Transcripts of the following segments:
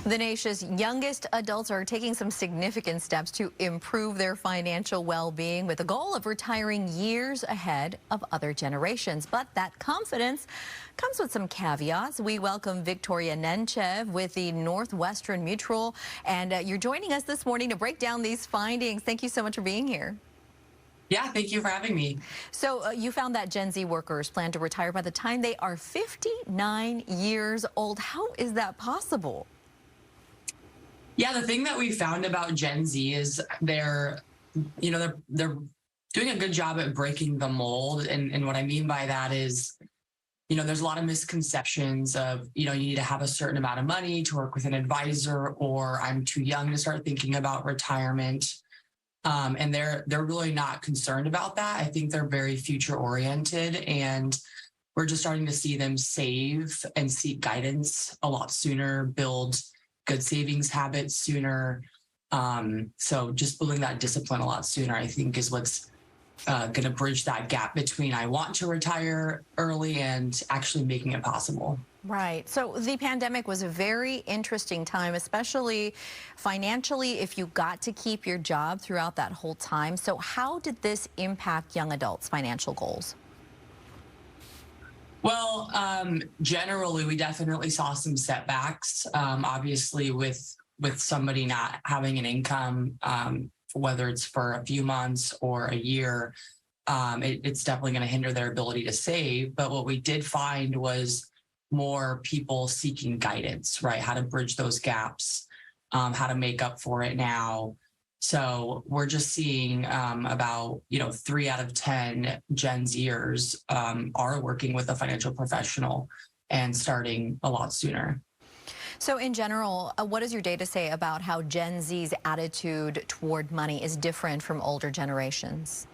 The nation's youngest adults are taking some significant steps to improve their financial well-being with the goal of retiring years ahead of other generations. But that confidence comes with some caveats. We welcome Victoria Nenchev with the Northwestern Mutual, and you're joining us this morning to break down these findings. Thank you so much for being here. Yeah, thank you for having me. So you found that Gen Z workers plan to retire by the time they are 59 years old. How is that possible? Yeah, the thing that we found about Gen Z is they're doing a good job at breaking the mold. And what I mean by that is, there's a lot of misconceptions of, you need to have a certain amount of money to work with an advisor, or I'm too young to start thinking about retirement. And they're really not concerned about that. I think they're very future oriented, and we're just starting to see them save and seek guidance a lot sooner, build good savings habits sooner. So just building that discipline a lot sooner, I think, is what's going to bridge that gap between I want to retire early and actually making it possible. Right. So the pandemic was a very interesting time, especially financially, if you got to keep your job throughout that whole time. So how did this impact young adults' financial goals? Well, generally, we definitely saw some setbacks. Obviously, with somebody not having an income, whether it's for a few months or a year, it's definitely going to hinder their ability to save. But what we did find was more people seeking guidance, right? How to bridge those gaps, how to make up for it now. So we're just seeing about 3 out of 10 Gen Zers are working with a financial professional and starting a lot sooner. So in general, what does your data say about how Gen Z's attitude toward money is different from older generations?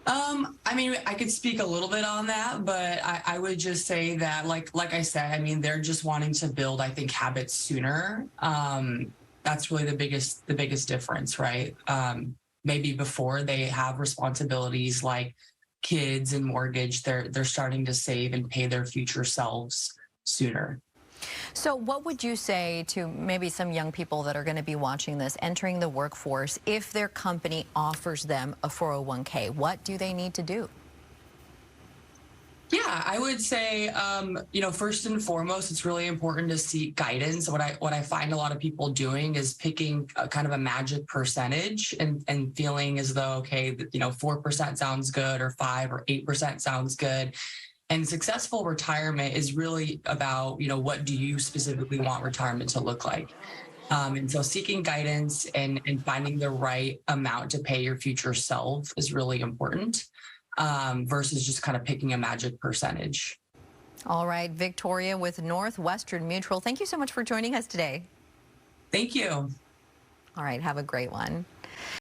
I mean, I could speak a little bit on that, but I would just say that, like I said, I mean, they're just wanting to build, I think, habits sooner. That's really the biggest difference, right? Maybe before they have responsibilities like kids and mortgage, they're starting to save and pay their future selves sooner. So what would you say to maybe some young people that are going to be watching this, entering the workforce, if their company offers them a 401k? What do they need to do? Yeah, I would say, first and foremost, it's really important to seek guidance. What I find a lot of people doing is picking a kind of a magic percentage and feeling as though, okay, 4% sounds good, or 5 or 8% sounds good. And successful retirement is really about, what do you specifically want retirement to look like? And so seeking guidance and finding the right amount to pay your future self is really important, versus just kind of picking a magic percentage. All right, Victoria with Northwestern Mutual, thank you so much for joining us today. Thank you. All right, have a great one.